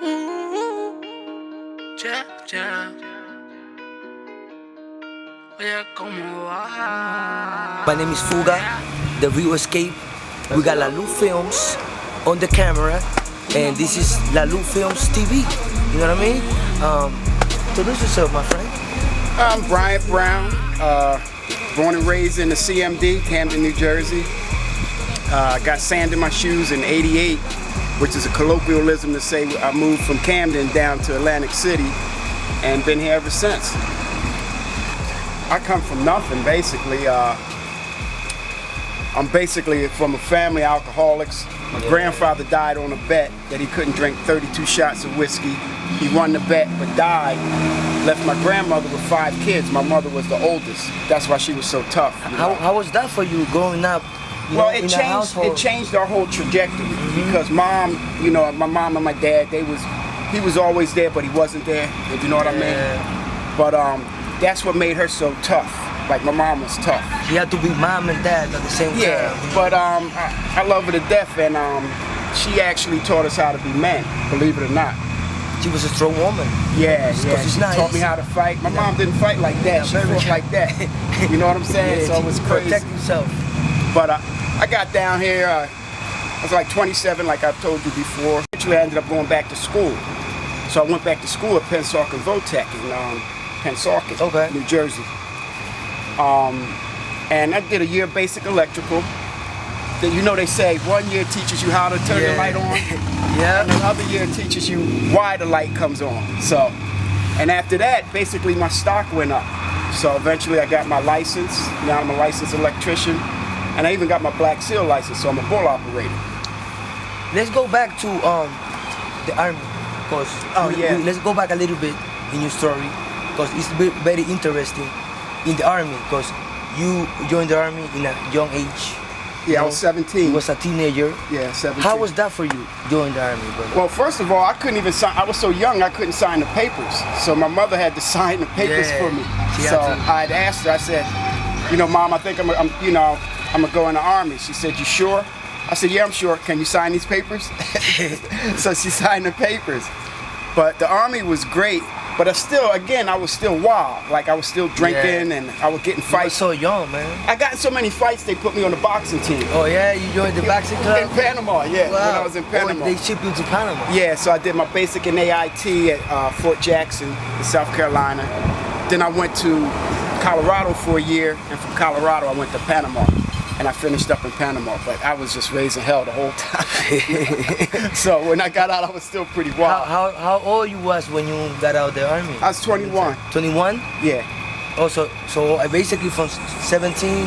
My name is Fuga, the Real Excape. We got La Luz Films on the camera, and this is La Luz Films TV. You know what I mean? Introduce yourself, my friend. I'm Bryant Brown, born and raised in the CMD, Camden, New Jersey. Got sand in my shoes in '88, which is a colloquialism to say I moved from Camden down to Atlantic City and been here ever since. I come from nothing, basically. I'm basically from a family of alcoholics. My grandfather died on a bet that he couldn't drink 32 shots of whiskey. He won the bet but died. Left my grandmother with 5 kids. My mother was the oldest. That's why she was so tough. How was that for you growing up? Well, it changed our whole trajectory because mom, my mom and my dad, he was always there, but he wasn't there, if you know what I mean. But that's what made her so tough. Like, my mom was tough. She had to be mom and dad at the same time. Yeah, but I love her to death, and she actually taught us how to be men, believe it or not. She was a strong woman. Yeah, she taught me how to fight. My mom didn't fight like that. She fought like that. You know what I'm saying? Yeah, so it was crazy. Protect yourself. But I got down here, I was like 27, like I've told you before. Eventually I ended up going back to school. So I went back to school at Pennsauken Votech in Pennsauken, New Jersey. And I did a year of basic electrical. Then, they say 1 year teaches you how to turn the light on. And the other year teaches you why the light comes on. So, and after that, basically my stock went up. So eventually I got my license. Now I'm a licensed electrician. And I even got my Black Seal license, so I'm a bull operator. Let's go back to the Army, because let's go back a little bit in your story, because it's very interesting in the Army, because you joined the Army in a young age. Yeah, I was 17. You was a teenager. Yeah, 17. How was that for you, joining the Army, brother? Well, first of all, I couldn't even sign. I was so young, I couldn't sign the papers. So my mother had to sign the papers for me. So I'd asked her, I said, Mom, I think I'm gonna go in the Army. She said, you sure? I said, yeah, I'm sure. Can you sign these papers? So she signed the papers. But the Army was great, but I was still wild. Like, I was still drinking and I was getting fights. You were so young, man. I got in so many fights, they put me on the boxing team. Oh yeah, you joined the boxing club? In Panama, yeah, when I was in Panama. They shipped you to Panama? Yeah, so I did my basic in AIT at Fort Jackson in South Carolina. Then I went to Colorado for a year, and from Colorado I went to Panama. And I finished up in Panama, but I was just raising hell the whole time. So when I got out, I was still pretty wild. How old you was when you got out of the Army? I was 21. 21? Yeah. Oh, so basically from 17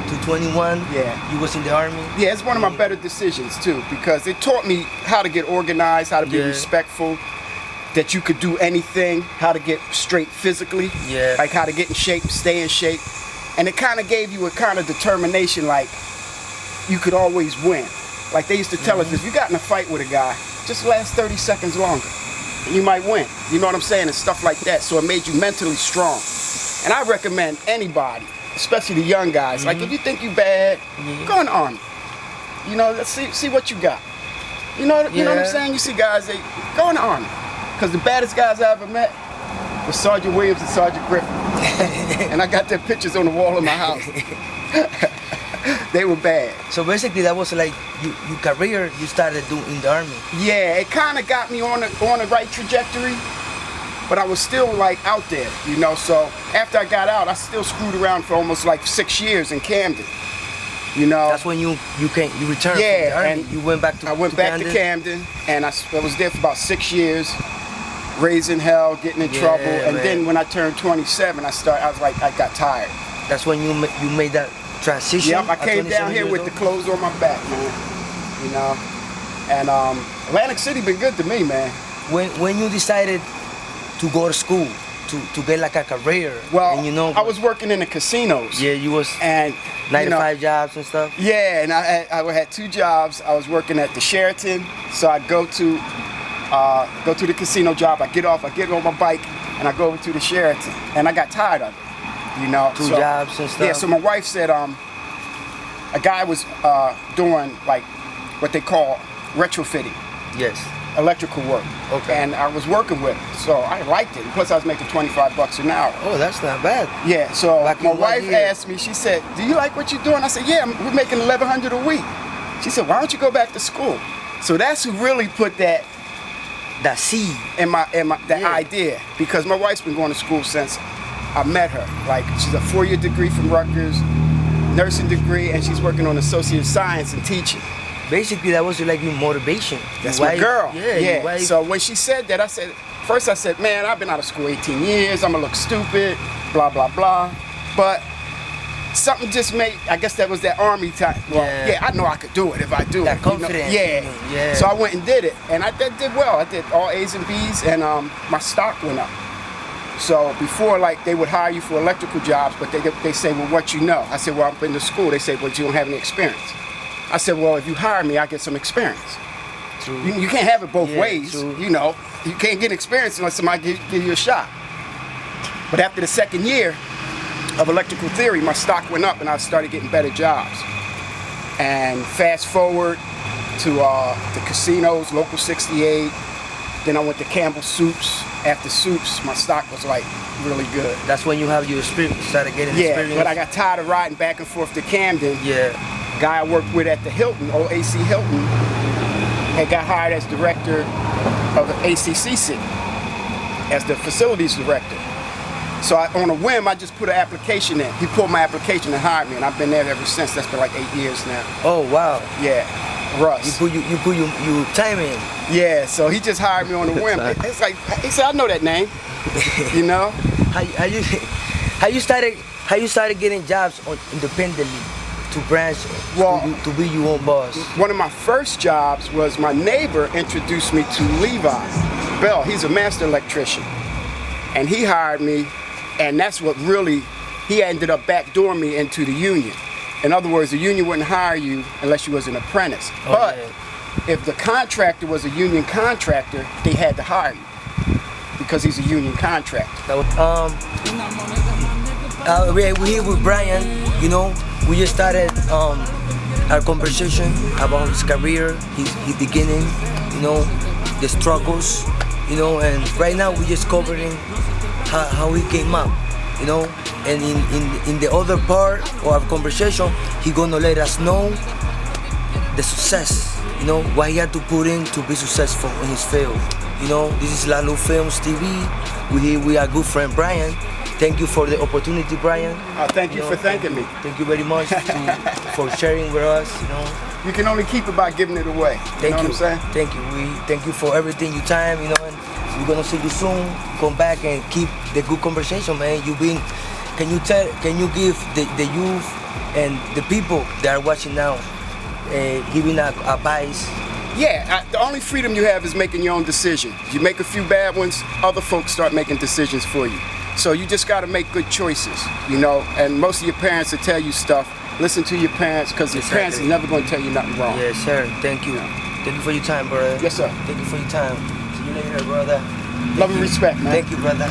to 21, you was in the Army? Yeah, it's one of my better decisions too, because it taught me how to get organized, how to be respectful, that you could do anything, how to get straight physically, like how to get in shape, stay in shape. And it kind of gave you a kind of determination, like you could always win. Like they used to tell us, if you got in a fight with a guy, just last 30 seconds longer, and you might win. You know what I'm saying? And stuff like that. So it made you mentally strong. And I recommend anybody, especially the young guys, like if you think you bad, go in the Army. Let's see what you got. You know what I'm saying? You see guys, they go in the Army. Because the baddest guys I ever met was Sergeant Williams and Sergeant Griffin. And I got their pictures on the wall in my house. They were bad. So basically that was like your career you started doing in the Army. Yeah, it kind of got me on the right trajectory, but I was still like out there, So after I got out, I still screwed around for almost like 6 years in Camden. That's when you returned from the Army. And you went back to Camden? I went back to Camden, and I was there for about 6 years. Raising hell, getting in trouble, and then when I turned 27, I was like, I got tired. That's when you made that transition? Yep, I came down here with the clothes on my back, man. And Atlantic City been good to me, man. When you decided to go to school, to get like a career, well, and I was working in the casinos. Yeah, you was 9-to-5 jobs and stuff. Yeah, and I had 2 jobs. I was working at the Sheraton, so I'd go to the casino job. I get on my bike, and I go over to the Sheraton. And I got tired of it, 2 jobs and stuff. Yeah, so my wife said a guy was doing like what they call retrofitting. Yes. electrical work. Okay. And I was working with it, so I liked it. Plus, I was making $25 an hour. Oh, that's not bad. Yeah. So my wife asked me. She said, "Do you like what you're doing?" I said, "Yeah, we're making $1,100 a week." She said, "Why don't you go back to school?" So that's who really put that seed in my idea, because my wife's been going to school since I met her. Like, she's a 4-year degree from Rutgers, nursing degree, and she's working on associate science and teaching. Basically, that was like your motivation. That's my girl. Yeah. So when she said that, I said, man, I've been out of school 18 years. I'm gonna look stupid, blah blah blah. But something just made. I guess that was that Army time. Well, yeah, I know I could do it if I do that it. Confidence. Yeah. So I went and did it, and I did well. I did all A's and B's, and my stock went up. So before, like, they would hire you for electrical jobs, but they say, well, what you know? I said, well, I've been to school. They say, well, you don't have any experience. I said, well, if you hire me, I get some experience. True. You can't have it both ways. True. You know, you can't get experience unless somebody give you a shot. But after the second year of electrical theory, my stock went up and I started getting better jobs. And fast forward to the casinos, Local 68. Then I went to Campbell Soups. After Soups, my stock was like really good. That's when you have your experience, started getting experience. Yeah, but I got tired of riding back and forth to Camden. Yeah. Guy I worked with at the Hilton, old AC Hilton, had got hired as director of the ACCC, as the facilities director. So on a whim, I just put an application in. He pulled my application and hired me, and I've been there ever since. That's been like 8 years now. Oh wow. Yeah, Russ. You put your time in. Yeah, so he just hired me on a whim. It's like, he said, I know that name. You know? How you started getting jobs independently? To branch, to be your own boss. One of my first jobs was my neighbor introduced me to Levi Bell. He's a master electrician, and he hired me, and that's what really, he ended up backdooring me into the union. In other words, the union wouldn't hire you unless you was an apprentice. But if the contractor was a union contractor, they had to hire you because he's a union contractor. We're here with Brian, you know. We just started our conversation about his career, his beginning, you know, the struggles, you know, and right now we're just covering how he came up, you know, and in the other part of our conversation, he gonna let us know the success, you know, what he had to put in to be successful in his field. You know, this is Lalu Films TV. We here with our good friend Brian. Thank you for the opportunity, Brian. Thank you for thanking me. Thank you very much for sharing with us. You know, you can only keep it by giving it away. Thank you. What I'm saying? Thank you. We thank you for everything, your time. You know, and we're gonna see you soon. Come back and keep the good conversation, man. Can you give the youth and the people that are watching now, giving advice? Yeah, the only freedom you have is making your own decision. You make a few bad ones, other folks start making decisions for you. So you just got to make good choices, you know, and most of your parents will tell you stuff. Listen to your parents, because your parents are never going to tell you nothing wrong. Yes, sir. Thank you. Thank you for your time, brother. Yes, sir. Thank you for your time. See you later, brother. Love and respect, man. Thank you, brother.